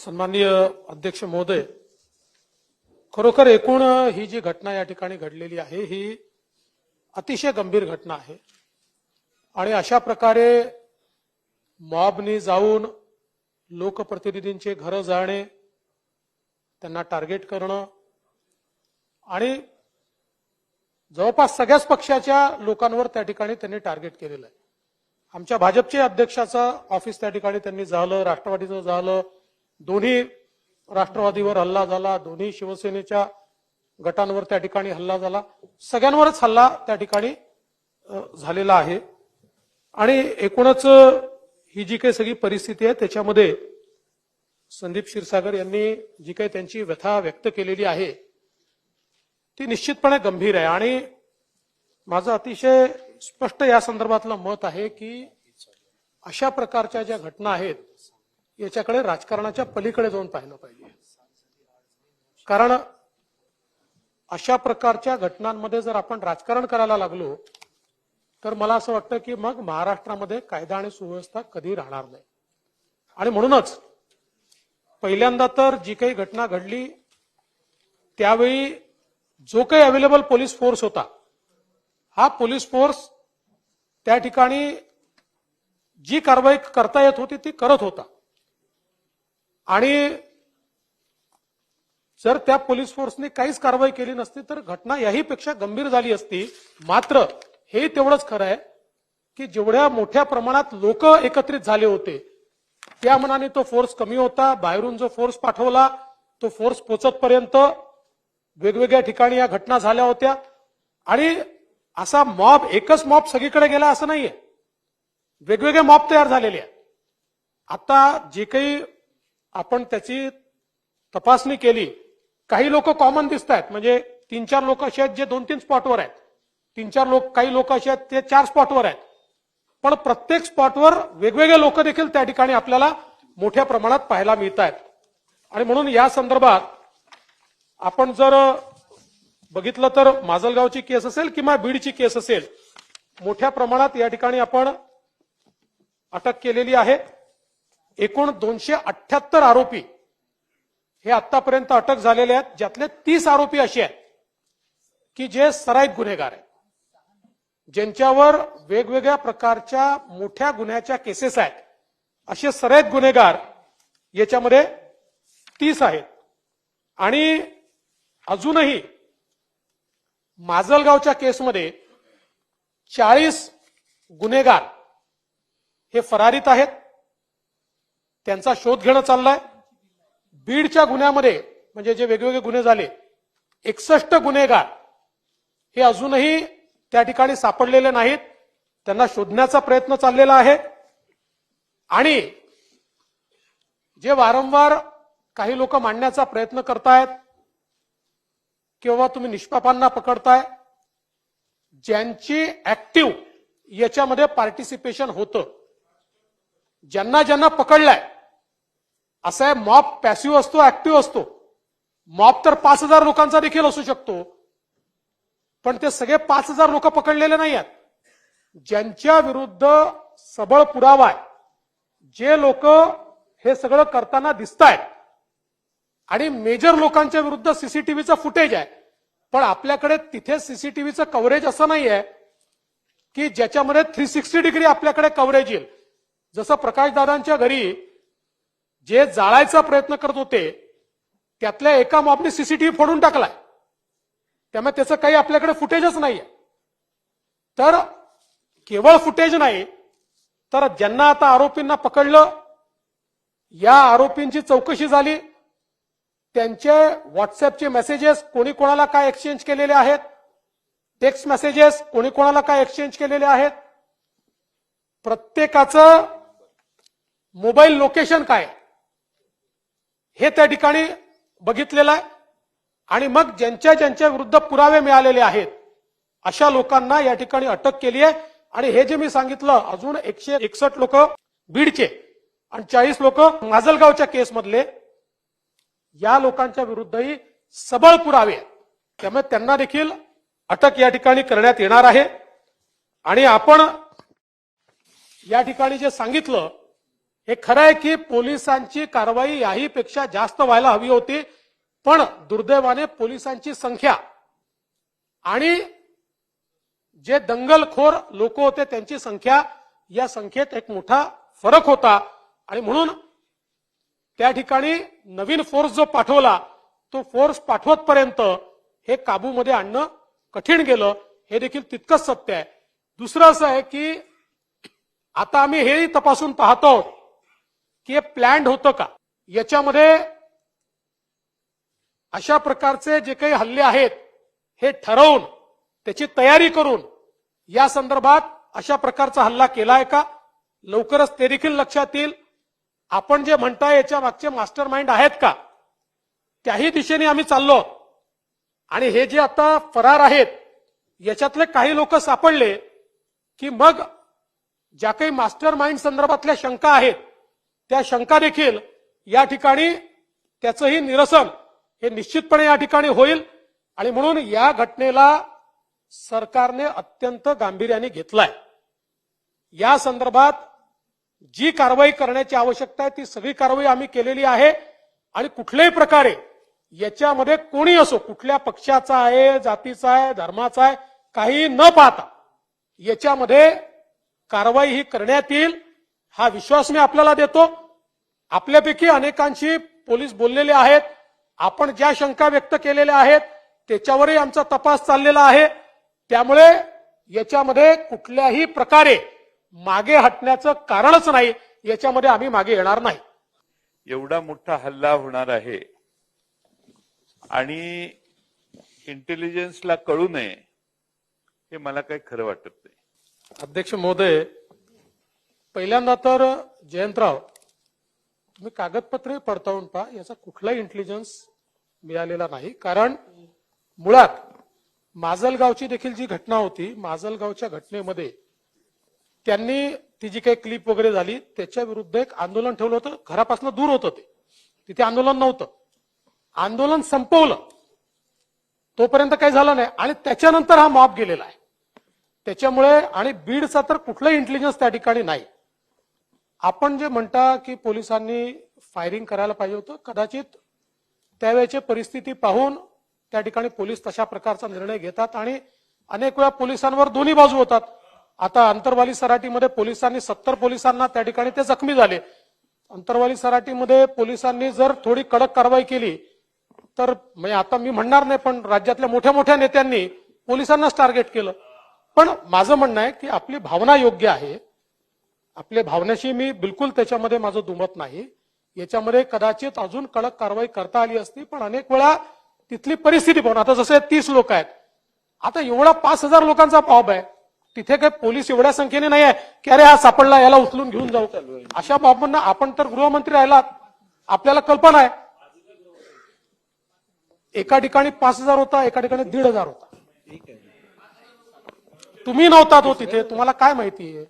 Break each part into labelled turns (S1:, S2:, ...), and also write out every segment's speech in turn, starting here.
S1: सन्माननीय अध्यक्ष महोदय, खरोखर एकूण ही जी घटना या ठिकाणी घडलेली आहे ही अतिशय गंभीर घटना आहे आणि अशा प्रकारे मॉबनी जाऊन लोकप्रतिनिधींचे घर जाळणे, त्यांना टार्गेट करणं आणि जवळपास सगळ्याच पक्षाच्या लोकांवर त्या ठिकाणी त्यांनी टार्गेट केलेलं आहे। आमच्या भाजपचे अध्यक्षाचं ऑफिस त्या ठिकाणी त्यांनी झालं, राष्ट्रवादीचं झालं, दोन्ही राष्ट्रवादीवर हल्ला झाला, दोन्ही शिवसेनेच्या गटांवर त्या ठिकाणी हल्ला झाला, सगळ्यांवरच हल्ला त्या ठिकाणी झालेला आहे। आणि एकूणच ही जी काही सगळी परिस्थिती आहे त्याच्यामध्ये संदीप क्षीरसागर यांनी जी काही त्यांची व्यथा व्यक्त केलेली आहे ती निश्चितपणे गंभीर आहे आणि माझं अतिशय स्पष्ट या संदर्भातलं मत आहे की अशा प्रकारच्या ज्या घटना आहेत याच्याकडे राजकारणाच्या पलीकडे जाऊन पाहिलं पाहिजे। कारण अशा प्रकारच्या घटनांमध्ये जर आपण राजकारण करायला लागलो तर मला असं वाटतं की मग महाराष्ट्रामध्ये कायदा आणि सुव्यवस्था कधी राहणार नाही। आणि म्हणूनच पहिल्यांदा तर जी काही घटना घडली त्यावेळी जो काही अवेलेबल पोलीस फोर्स होता हा पोलीस फोर्स त्या ठिकाणी जी कारवाई करता येत होती ती करत होता आणि जर त्या पोलीस फोर्सने काहीच कारवाई केली नसती तर घटना याहीपेक्षा गंभीर झाली असती। मात्र हे तेवढंच खरं आहे की जेवढ्या मोठ्या प्रमाणात लोक एकत्रित झाले होते त्या मनाने तो फोर्स कमी होता। बाहेरून जो फोर्स पाठवला तो फोर्स पोहोचतपर्यंत वेगवेगळ्या ठिकाणी या घटना झाल्या होत्या आणि असा मॉब एकच मॉब सगळीकडे गेला असं नाहीये, वेगवेगळे मॉब तयार झालेले आहेत। आता जे काही आपण त्याची तपासणी केली, काही लोक कॉमन दिसत आहेत, म्हणजे 3-4 लोक असे आहेत जे 2-3 स्पॉटवर आहेत, 3-4 लोक काही लोक असे आहेत ते 4 स्पॉटवर आहेत, पण प्रत्येक स्पॉटवर वेगवेगळे लोक देखील त्या ठिकाणी आपल्याला मोठ्या प्रमाणात पाहायला मिळत आहेत। आणि म्हणून या संदर्भात आपण जर बघितलं तर माजलगावची केस असेल किंवा बीडची केस असेल, मोठ्या प्रमाणात या ठिकाणी आपण अटक केलेली आहे। एकूण 278 आरोपी हे आतापर्यंत अटक झालेले आहेत, ज्यातले 30 आरोपी असे आहेत की जे सराईत गुन्हेगार आहेत, ज्यांच्यावर वेगवेगळ्या प्रकारच्या मोठ्या गुन्ह्याच्या केसेस आहेत। असे सराईत गुन्हेगार याच्यामध्ये 30 आहेत। आणि अजूनही माजलगावच्या केसमध्ये 40 गुन्हेगार हे फरारीत आहेत, त्यांचा शोध घेणं चाललाय। बीडच्या गुन्ह्यामध्ये म्हणजे जे वेगवेगळे गुन्हे झाले 61 गुन्हेगार हे अजूनही त्या ठिकाणी सापडलेले नाहीत, त्यांना शोधण्याचा प्रयत्न चाललेला आहे। आणि जे वारंवार काही लोक मांडण्याचा प्रयत्न करतायत किंवा तुम्ही निष्पापांना पकडताय, ज्यांची ऍक्टिव्ह याच्यामध्ये पार्टिसिपेशन होतं, ज्यांना ज्यांना पकडलाय, असं आहे मॉब पॅसिव्ह असतो ऍक्टिव्ह असतो। मॉब तर 5000 लोकांचा देखील असू शकतो, पण ते सगळे 5000 लोक पकडलेले नाही आहेत। ज्यांच्या विरुद्ध सबळ पुरावा आहे, जे लोक हे सगळं करताना दिसतायत आणि मेजर लोकांच्या विरुद्ध सीसीटीव्हीचं फुटेज आहे, पण आपल्याकडे तिथे सीसीटीव्हीचं कव्हरेज असं नाही आहे की ज्याच्यामध्ये 360 डिग्री आपल्याकडे कव्हरेज येईल। जसं प्रकाशदादांच्या घरी जे जाळायचा प्रयत्न करत होते त्यातल्या एका मॉबने सीसीटीव्ही फोडून टाकलाय, त्यामुळे त्याचं काही आपल्याकडे फुटेजच नाहीये। तर केवळ फुटेज नाही तर ज्यांना आता आरोपींना पकडलं, या आरोपींची चौकशी झाली, त्यांचे व्हॉट्सअपचे मेसेजेस कोणी कोणाला काय एक्सचेंज केलेले आहेत, टेक्स्ट मेसेजेस कोणी कोणाला काय एक्सचेंज केलेले आहेत, प्रत्येकाचं मोबाईल लोकेशन काय हे त्या ठिकाणी बघितलेलं आहे। आणि मग ज्यांच्या ज्यांच्या विरुद्ध पुरावे मिळालेले आहेत अशा लोकांना या ठिकाणी अटक केली आहे। आणि हे जे मी सांगितलं अजून 161 लोक बीडचे आणि 40 लोक माजलगावच्या केसमधले, या लोकांच्या विरुद्धही सबळ पुरावे आहेत, त्यामुळे त्यांना देखील अटक या ठिकाणी करण्यात येणार आहे। आणि आपण या ठिकाणी जे सांगितलं हे खरं आहे की पोलिसांची कारवाई याहीपेक्षा जास्त व्हायला हवी होती, पण दुर्दैवाने पोलिसांची संख्या आणि जे दंगलखोर लोक होते त्यांची संख्या, या संख्येत एक मोठा फरक होता आणि म्हणून त्या ठिकाणी नवीन फोर्स जो पाठवला तो फोर्स पाठवतपर्यंत हे काबूमध्ये आणणं कठीण गेलं, हे देखील तितकंच सत्य आहे. दुसरं असं आहे की आता आम्ही हेही तपासून पाहतो की हे प्लॅन्ड होतं का, याच्यामध्ये अशा प्रकारचे जे काही हल्ले आहेत हे ठरवून त्याची तयारी करून या संदर्भात अशा प्रकारचा हल्ला केलाय का, लवकरच ते देखील लक्षात येईल. आपण जे म्हणताय याच्या मागचे मास्टर माइंड आहेत का, त्याही दिशेने आम्ही चाललो. आणि हे जे आता फरार आहेत याच्यातले काही लोक सापडले की मग ज्या काही मास्टर माइंड संदर्भातल्या शंका आहेत त्या शंका देखील या ठिकाणी त्याचंही निरसन हे निश्चितपणे या ठिकाणी होईल. आणि म्हणून या घटनेला सरकारने अत्यंत गांभीर्याने घेतलाय. या संदर्भात जी कारवाई करण्याची आवश्यकता आहे ती सगळी कारवाई आम्ही केलेली आहे. आणि कुठल्याही प्रकारे याच्यामध्ये कोणी असो, कुठल्या पक्षाचा आहे, जातीचा आहे, धर्माचा आहे, काही न पाहता याच्यामध्ये कारवाई ही करण्यात येईल, हा विश्वास मी आपल्याला देतो. आपल्यापैकी अनेकांशी पोलीस बोललेले आहेत. आपण ज्या शंका व्यक्त केलेल्या आहेत त्याच्यावरही आमचा तपास चाललेला आहे. त्यामुळे याच्यामध्ये कुठल्याही प्रकारे मागे हटण्याचं कारणच नाही, याच्यामध्ये आम्ही मागे येणार नाही.
S2: एवढा मोठा हल्ला होणार आहे आणि इंटेलिजन्सला कळू नये हे मला काही खरं वाटत नाही.
S1: अध्यक्ष महोदय, पहिल्यांदा तर जयंतराव तुम्ही कागदपत्रे पडताळून पहा, याचा कुठलाही इंटेलिजन्स मिळालेला नाही. कारण मुळात माजलगावची देखील जी घटना होती, माजलगावच्या घटनेमध्ये त्यांनी ती जी काही क्लिप वगैरे झाली त्याच्या विरुद्ध एक आंदोलन ठेवलं होतं. घरापासून दूर होतं ते, तिथे आंदोलन नव्हतं. आंदोलन संपवलं तोपर्यंत काही झालं नाही आणि त्याच्यानंतर हा मॉब गेलेला आहे. त्याच्यामुळे आणि बीडचा तर कुठलाही इंटेलिजन्स त्या ठिकाणी नाही. आपण जे म्हणता की पोलिसांनी फायरिंग करायला पाहिजे होतं, कदाचित त्यावेळेची परिस्थिती पाहून त्या ठिकाणी पोलीस तशा प्रकारचा निर्णय घेतात आणि अनेक वेळा पोलिसांवर दोन्ही बाजू होतात. आता अंतरवाली सराटीमध्ये पोलिसांनी 70 पोलिसांना त्या ठिकाणी ते जखमी झाले. अंतरवाली सराटीमध्ये पोलिसांनी जर थोडी कडक कारवाई केली तर म्हणजे आता मी म्हणणार नाही, पण राज्यातल्या मोठ्या मोठ्या नेत्यांनी पोलिसांनाच टार्गेट केलं. पण माझं म्हणणं आहे की आपली भावना योग्य आहे, आपल्या भावनेशी मी बिलकुल त्याच्यामध्ये माझं दुमत नाही. याच्यामध्ये कदाचित अजून कडक कारवाई करता आली असती, पण अनेक वेळा तिथली परिस्थिती पाहून, आता जसे 30 लोक आहेत, आता एवढा 5000 लोकांचा मॉब आहे, तिथे काही पोलीस एवढ्या संख्येने नाही आहे की अरे हा सापडला याला उचलून घेऊन जाऊ. अशा मॉबना आपण तर गृहमंत्री राहिलात, आपल्याला कल्पना आहे. एका ठिकाणी 5000 होता, एका ठिकाणी 1500 होता. तुम्ही नव्हता तो तिथे, तुम्हाला काय माहिती आहे?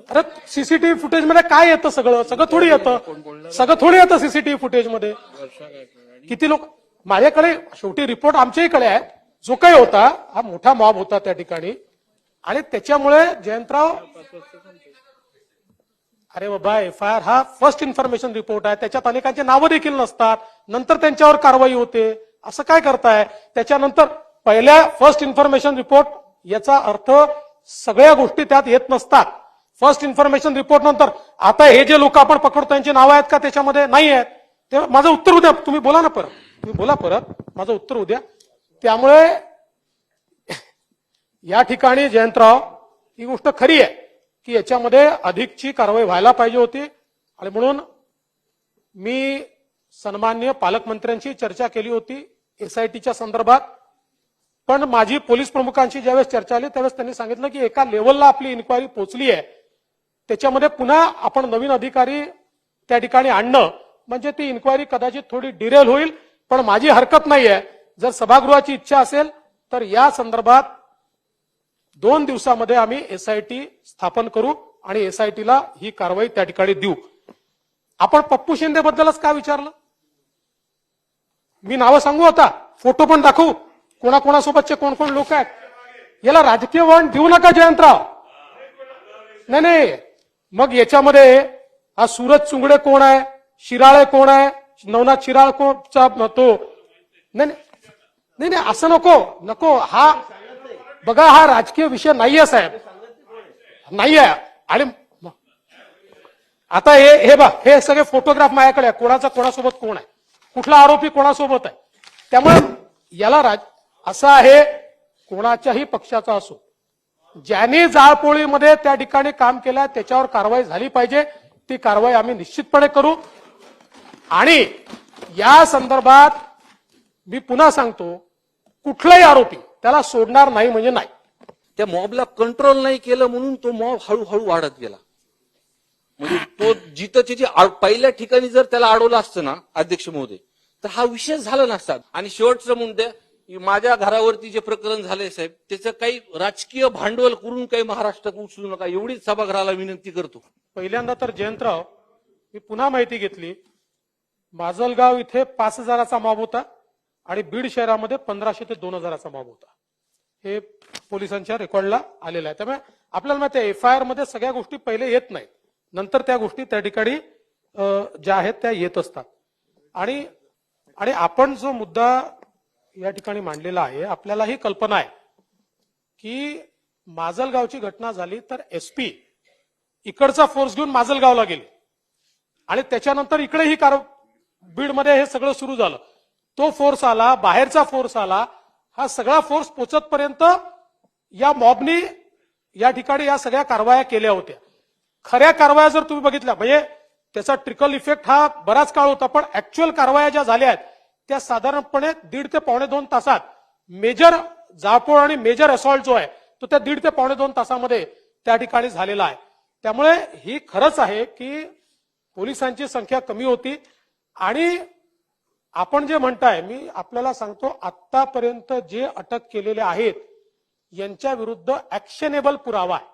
S1: अरे सीसीटीव्ही फुटेज मध्ये काय येतं? सगळं थोडी येतं सीसीटीव्ही फुटेज मध्ये. किती लोक माझ्याकडे, शेवटी रिपोर्ट आमच्याकडे आहे. जो काही होता हा मोठा मॉब होता त्या ठिकाणी आणि त्याच्यामुळे जयंतराव, अरे बाबा, FIR हा फर्स्ट इन्फॉर्मेशन रिपोर्ट आहे, त्याच्यात अनेकांचे नावं देखील नसतात, नंतर त्यांच्यावर कारवाई होते. असं काय करताय? त्याच्यानंतर पहिल्या फर्स्ट इन्फॉर्मेशन रिपोर्ट याचा अर्थ सगळ्या गोष्टी त्यात येत नसतात. फर्स्ट इन्फॉर्मेशन रिपोर्ट नंतर आता हे जे लोक आपण पकडतो त्यांची नावं आहेत का त्याच्यामध्ये? नाही आहेत. तेव्हा माझं उत्तर उद्या, तुम्ही बोला ना परत, तुम्ही बोला परत, माझं उत्तर उद्या. त्यामुळे या ठिकाणी जयंतराव ही गोष्ट खरी आहे की याच्यामध्ये अधिकची कारवाई व्हायला पाहिजे होती. आणि म्हणून मी सन्माननीय पालकमंत्र्यांशी चर्चा केली होती SITच्या संदर्भात. पण माझी पोलीस प्रमुखांशी ज्यावेळेस चर्चा आली त्यावेळेस त्यांनी सांगितलं की एका लेवलला आपली इन्क्वायरी पोहोचली आहे, त्याच्यामध्ये पुन्हा आपण नवीन अधिकारी त्या ठिकाणी आणणं म्हणजे ती इन्क्वायरी कदाचित थोडी डिरेल होईल. पण माझी हरकत नाहीये, जर सभागृहाची इच्छा असेल तर या संदर्भात 2 दिवसामध्ये आम्ही SIT स्थापन करू आणि SITला ही कारवाई त्या ठिकाणी देऊ. आपण पप्पू शिंदे बद्दलच काय विचारलं? मी नावं सांगू, आता फोटो पण दाखवू, कोणाकोणासोबतचे कोण कोण लोक आहेत. याला राजकीय वळण देऊ नका जयंतराव. नाही, मग याच्यामध्ये हा सूरज चुंगडे कोण आहे, शिराळे कोण आहे, नवनाथ शिराळ कोणचा तो नाही नाही नाही असं नको हा बघा हा राजकीय विषय नाहीये साहेब, नाहीये. आणि आता हे बघ हे सगळे फोटोग्राफ माझ्याकडे आहे, कोणाचा कोणासोबत कोण आहे, कुठला आरोपी कोणासोबत आहे. त्यामुळे याला असं आहे, कोणाच्याही पक्षाचा असो, ज्यांनी जाळपोळीमध्ये त्या ठिकाणी काम केलं त्याच्यावर कारवाई झाली पाहिजे. ती कारवाई आम्ही निश्चितपणे करू. आणि या संदर्भात मी पुन्हा सांगतो, कुठलाही आरोपी त्याला सोडणार नाही म्हणजे नाही.
S3: त्या मॉबला कंट्रोल नाही केलं म्हणून तो मॉब हळूहळू वाढत गेला. म्हणजे तो जिथं पहिल्या ठिकाणी जर त्याला अडवलं असतं ना अध्यक्ष महोदय, तर हा विषय झाला नसता. आणि शेवटचं मुद्दे, माझ्या घरावरती जे प्रकरण झाले साहेब, त्याचं काही राजकीय भांडवल करून काही महाराष्ट्रात उचलू नका, एवढीच सभागृहाला विनंती करतो.
S1: पहिल्यांदा तर जयंतराव, मी पुन्हा माहिती घेतली, माजलगाव इथे 5,000चा मॉब होता आणि बीड शहरामध्ये 1,500 ते 2,000चा मॉब होता. हे पोलिसांच्या रेकॉर्डला आलेलं आहे. त्यामुळे आपल्याला माहिती आहे एफआयआर मध्ये सगळ्या गोष्टी पहिले येत नाहीत, नंतर त्या गोष्टी त्या ठिकाणी ज्या आहेत त्या येत असतात. आणि आपण जो मुद्दा या ठिकाणी मांडलेला आहे, आपल्याला ही कल्पना आहे की माजलगावची घटना झाली तर एसपी इकडचा फोर्स घेऊन माजलगावला गेले आणि त्याच्यानंतर इकडे ही बीडमध्ये हे सगळं सुरू झालं. तो फोर्स आला, बाहेरचा फोर्स आला, हा सगळा फोर्स पोचतपर्यंत या मॉबनी या ठिकाणी या सगळ्या कारवाया केल्या होत्या. खऱ्या कारवाया जर तुम्ही बघितल्या, म्हणजे त्याचा ट्रिकल इफेक्ट हा बराच काळ होता, पण ऍक्च्युअल कारवाया ज्या झाल्या आहेत त्या साधारणपणे 1.5 ते पावणे 2 तासात मेजर जाळपोळ आणि मेजर असॉल्ट जो आहे तो त्या 1.5 ते पावणे 2 तासामध्ये त्या ठिकाणी झालेला आहे. त्यामुळे ही खरंच आहे की पोलिसांची संख्या कमी होती. आणि आपण जे म्हणताय, मी आपल्याला सांगतो, आतापर्यंत जे अटक केलेले आहेत यांच्या विरुद्ध ऍक्शनेबल पुरावा आहे.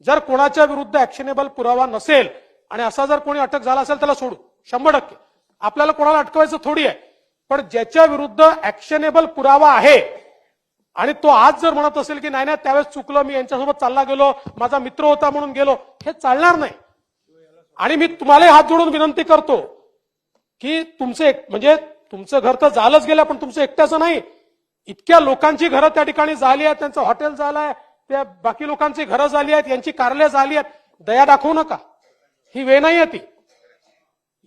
S1: जर कोणाच्या विरुद्ध ऍक्शनेबल पुरावा नसेल आणि असा जर कोणी अटक झाला असेल त्याला सोडू 100%. आपल्याला कोणाला अटकवायचं थोडी आहे, पण ज्याच्या विरुद्ध ऍक्शनेबल पुरावा आहे आणि तो आज जर म्हणत असेल की नाही नाही त्यावेळेस चुकलं, मी यांच्यासोबत चालला गेलो, माझा मित्र होता म्हणून गेलो, हे चालणार नाही. आणि मी तुम्हाला हात जोडून विनंती करतो की तुमचं घर तर झालंच गेलं, पण तुमचं एकट्याचं नाही, इतक्या लोकांची घरं त्या ठिकाणी झाली आहेत, त्यांचं हॉटेल झालंय, त्या बाकी लोकांची घरं झाली आहेत, यांची कार्यालय झाली आहेत. दया दाखवू नका, ही वेळ नाही ती.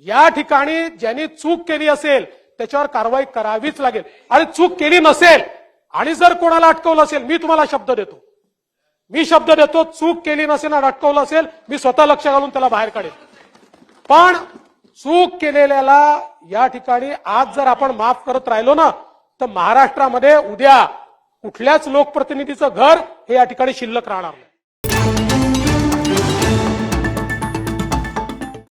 S1: या ठिकाणी ज्यांनी चूक केली असेल त्याच्यावर कारवाई करावीच लागेल. आणि चूक केली नसेल आणि जर कोणाला अटकवलं असेल, मी तुम्हाला शब्द देतो, चूक केली नसेल आणि अटकवलं असेल, मी स्वतः लक्ष घालून त्याला बाहेर काढेल. पण चूक केलेल्याला या ठिकाणी आज जर आपण माफ करत राहिलो ना, तर महाराष्ट्रामध्ये उद्या कुठल्याच लोकप्रतिनिधीचं घर हे या ठिकाणी शिल्लक राहणार नाही.